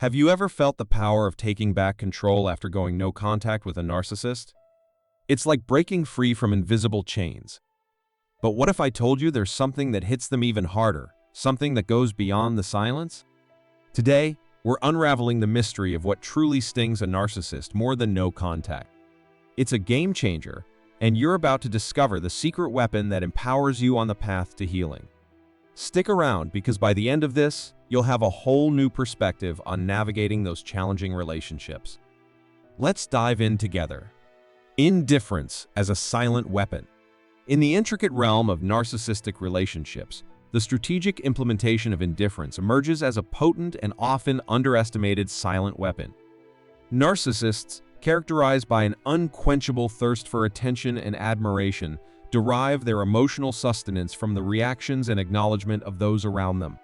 Have you ever felt the power of taking back control after going no contact with a narcissist? It's like breaking free from invisible chains. But what if I told you there's something that hits them even harder, something that goes beyond the silence? Today, we're unraveling the mystery of what truly stings a narcissist more than no contact. It's a game changer, and you're about to discover the secret weapon that empowers you on the path to healing. Stick around, because by the end of this, you'll have a whole new perspective on navigating those challenging relationships. Let's dive in together. Indifference as a silent weapon. In the intricate realm of narcissistic relationships, the strategic implementation of indifference emerges as a potent and often underestimated silent weapon. Narcissists, characterized by an unquenchable thirst for attention and admiration, derive their emotional sustenance from the reactions and acknowledgement of those around them.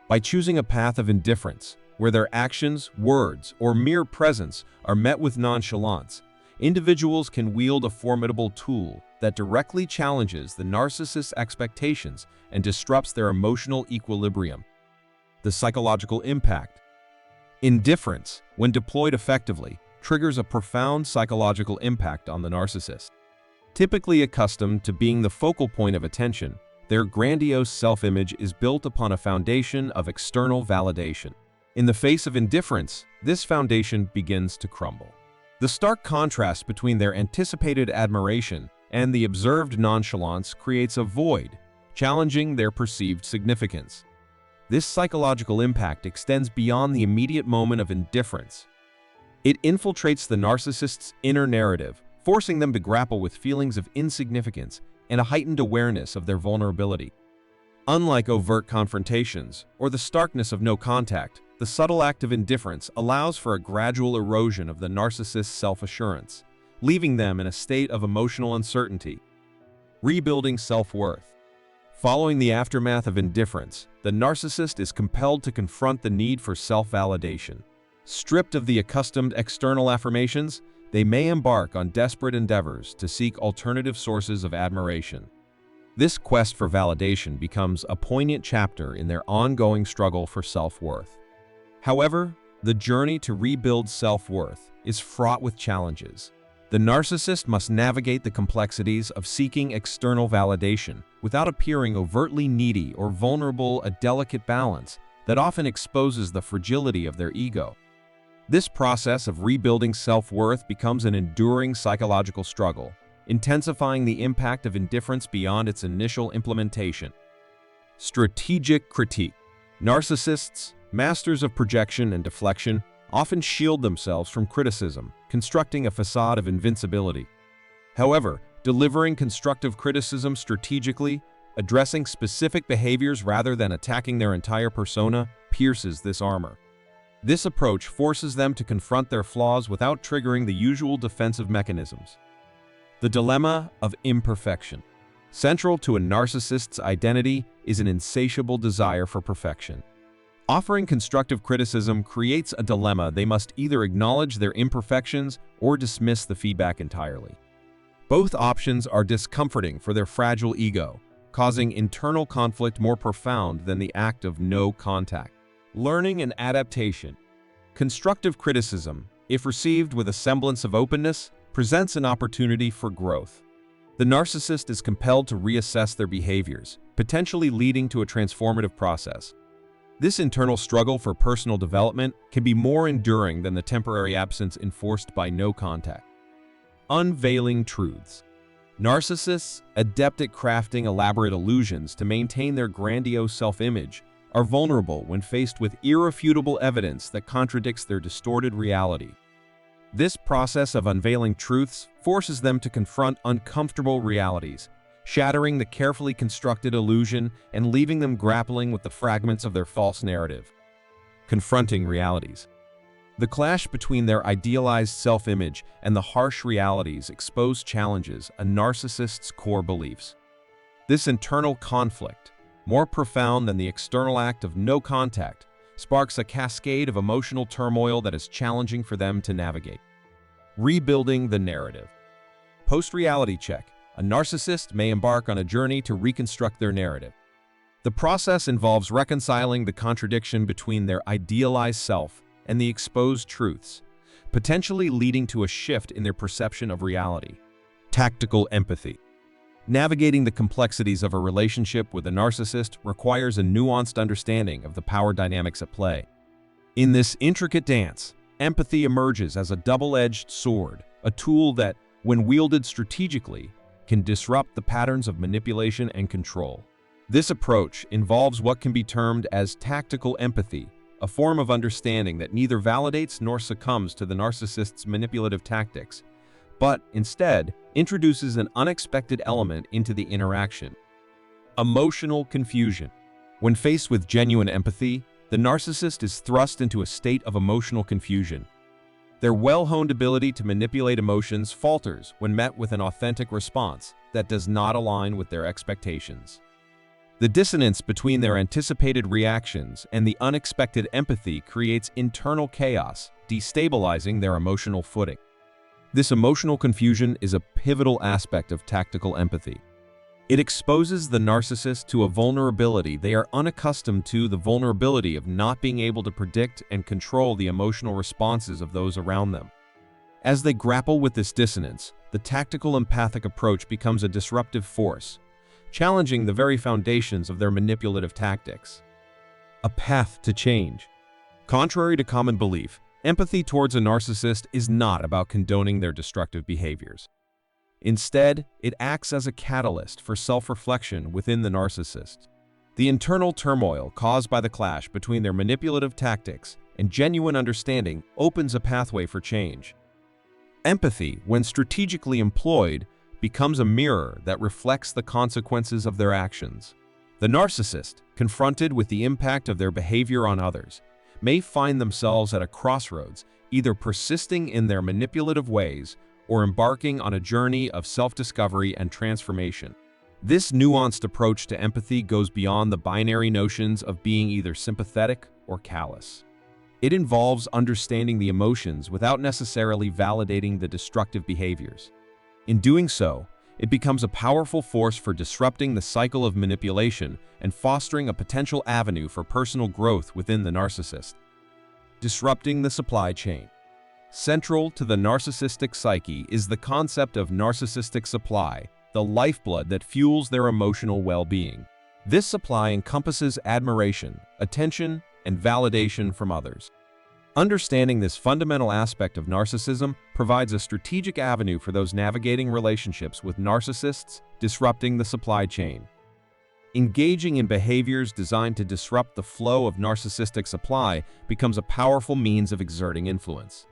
By choosing a path of indifference, where their actions, words, or mere presence are met with nonchalance, individuals can wield a formidable tool that directly challenges the narcissist's expectations and disrupts their emotional equilibrium. The psychological impact. Indifference, when deployed effectively, triggers a profound psychological impact on the narcissist. Typically accustomed to being the focal point of attention, their grandiose self-image is built upon a foundation of external validation. In the face of indifference, this foundation begins to crumble. The stark contrast between their anticipated admiration and the observed nonchalance creates a void, challenging their perceived significance. This psychological impact extends beyond the immediate moment of indifference. It infiltrates the narcissist's inner narrative, forcing them to grapple with feelings of insignificance and a heightened awareness of their vulnerability. Unlike overt confrontations or the starkness of no contact, the subtle act of indifference allows for a gradual erosion of the narcissist's self-assurance, leaving them in a state of emotional uncertainty. Rebuilding self-worth. Following the aftermath of indifference, the narcissist is compelled to confront the need for self-validation. Stripped of the accustomed external affirmations, they may embark on desperate endeavors to seek alternative sources of admiration. This quest for validation becomes a poignant chapter in their ongoing struggle for self-worth. However, the journey to rebuild self-worth is fraught with challenges. The narcissist must navigate the complexities of seeking external validation without appearing overtly needy or vulnerable, a delicate balance that often exposes the fragility of their ego. This process of rebuilding self-worth becomes an enduring psychological struggle, intensifying the impact of indifference beyond its initial implementation. Strategic critique. Narcissists, masters of projection and deflection, often shield themselves from criticism, constructing a facade of invincibility. However, delivering constructive criticism strategically, addressing specific behaviors rather than attacking their entire persona, pierces this armor. This approach forces them to confront their flaws without triggering the usual defensive mechanisms. The dilemma of imperfection. Central to a narcissist's identity is an insatiable desire for perfection. Offering constructive criticism creates a dilemma. They must either acknowledge their imperfections or dismiss the feedback entirely. Both options are discomforting for their fragile ego, causing internal conflict more profound than the act of no contact. Learning and adaptation. Constructive criticism, if received with a semblance of openness, presents an opportunity for growth. The narcissist is compelled to reassess their behaviors, potentially leading to a transformative process. This internal struggle for personal development can be more enduring than the temporary absence enforced by no contact. Unveiling Truths. Narcissists, adept at crafting elaborate illusions to maintain their grandiose self-image, are vulnerable when faced with irrefutable evidence that contradicts their distorted reality. This process of unveiling truths forces them to confront uncomfortable realities, shattering the carefully constructed illusion and leaving them grappling with the fragments of their false narrative. Confronting Realities. The clash between their idealized self-image and the harsh realities expose challenges a narcissist's core beliefs. This internal conflict, more profound than the external act of no contact, sparks a cascade of emotional turmoil that is challenging for them to navigate. Rebuilding the narrative. Post-reality check. A narcissist may embark on a journey to reconstruct their narrative. The process involves reconciling the contradiction between their idealized self and the exposed truths, potentially leading to a shift in their perception of reality. Tactical empathy. Navigating the complexities of a relationship with a narcissist requires a nuanced understanding of the power dynamics at play. In this intricate dance, empathy emerges as a double-edged sword, a tool that, when wielded strategically, can disrupt the patterns of manipulation and control. This approach involves what can be termed as tactical empathy, a form of understanding that neither validates nor succumbs to the narcissist's manipulative tactics, but instead introduces an unexpected element into the interaction. Emotional confusion. When faced with genuine empathy, the narcissist is thrust into a state of emotional confusion. Their well-honed ability to manipulate emotions falters when met with an authentic response that does not align with their expectations. The dissonance between their anticipated reactions and the unexpected empathy creates internal chaos, destabilizing their emotional footing. This emotional confusion is a pivotal aspect of tactical empathy. It exposes the narcissist to a vulnerability they are unaccustomed to, the vulnerability of not being able to predict and control the emotional responses of those around them. As they grapple with this dissonance, the tactical empathic approach becomes a disruptive force, challenging the very foundations of their manipulative tactics. A path to change. Contrary to common belief, empathy towards a narcissist is not about condoning their destructive behaviors. Instead, it acts as a catalyst for self-reflection within the narcissist. The internal turmoil caused by the clash between their manipulative tactics and genuine understanding opens a pathway for change. Empathy, when strategically employed, becomes a mirror that reflects the consequences of their actions. The narcissist, confronted with the impact of their behavior on others, may find themselves at a crossroads, either persisting in their manipulative ways or embarking on a journey of self-discovery and transformation. This nuanced approach to empathy goes beyond the binary notions of being either sympathetic or callous. It involves understanding the emotions without necessarily validating the destructive behaviors. In doing so, it becomes a powerful force for disrupting the cycle of manipulation and fostering a potential avenue for personal growth within the narcissist. Disrupting the supply chain. Central to the narcissistic psyche is the concept of narcissistic supply, the lifeblood that fuels their emotional well-being. This supply encompasses admiration, attention, and validation from others. Understanding this fundamental aspect of narcissism provides a strategic avenue for those navigating relationships with narcissists, disrupting the supply chain. Engaging in behaviors designed to disrupt the flow of narcissistic supply becomes a powerful means of exerting influence.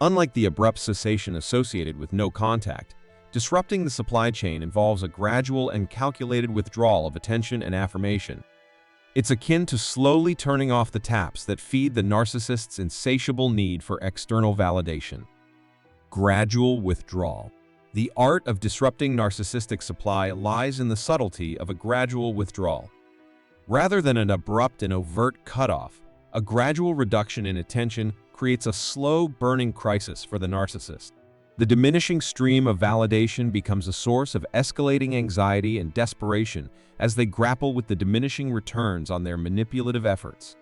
Unlike the abrupt cessation associated with no contact, disrupting the supply chain involves a gradual and calculated withdrawal of attention and affirmation. It's akin to slowly turning off the taps that feed the narcissist's insatiable need for external validation. Gradual withdrawal. The art of disrupting narcissistic supply lies in the subtlety of a gradual withdrawal. Rather than an abrupt and overt cutoff, a gradual reduction in attention creates a slow, burning crisis for the narcissist. The diminishing stream of validation becomes a source of escalating anxiety and desperation as they grapple with the diminishing returns on their manipulative efforts.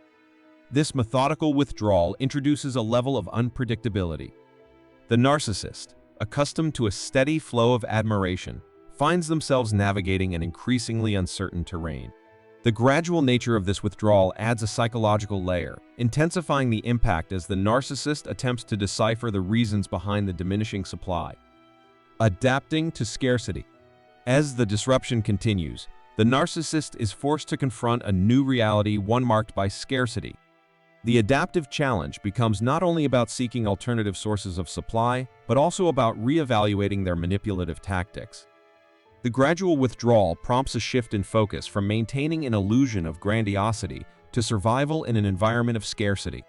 This methodical withdrawal introduces a level of unpredictability. The narcissist, accustomed to a steady flow of admiration, finds themselves navigating an increasingly uncertain terrain. The gradual nature of this withdrawal adds a psychological layer, intensifying the impact as the narcissist attempts to decipher the reasons behind the diminishing supply. Adapting to scarcity. As the disruption continues, the narcissist is forced to confront a new reality, one marked by scarcity. The adaptive challenge becomes not only about seeking alternative sources of supply, but also about reevaluating their manipulative tactics. The gradual withdrawal prompts a shift in focus from maintaining an illusion of grandiosity to survival in an environment of scarcity.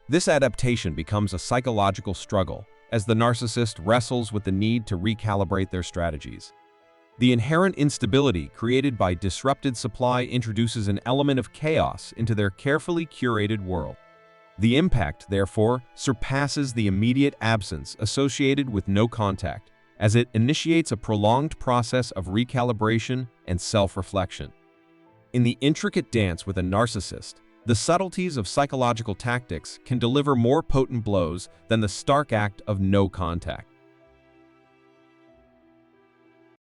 This adaptation becomes a psychological struggle as the narcissist wrestles with the need to recalibrate their strategies. The inherent instability created by disrupted supply introduces an element of chaos into their carefully curated world. The impact, therefore, surpasses the immediate absence associated with no contact, as it initiates a prolonged process of recalibration and self-reflection. In the intricate dance with a narcissist, The subtleties of psychological tactics can deliver more potent blows than the stark act of no contact.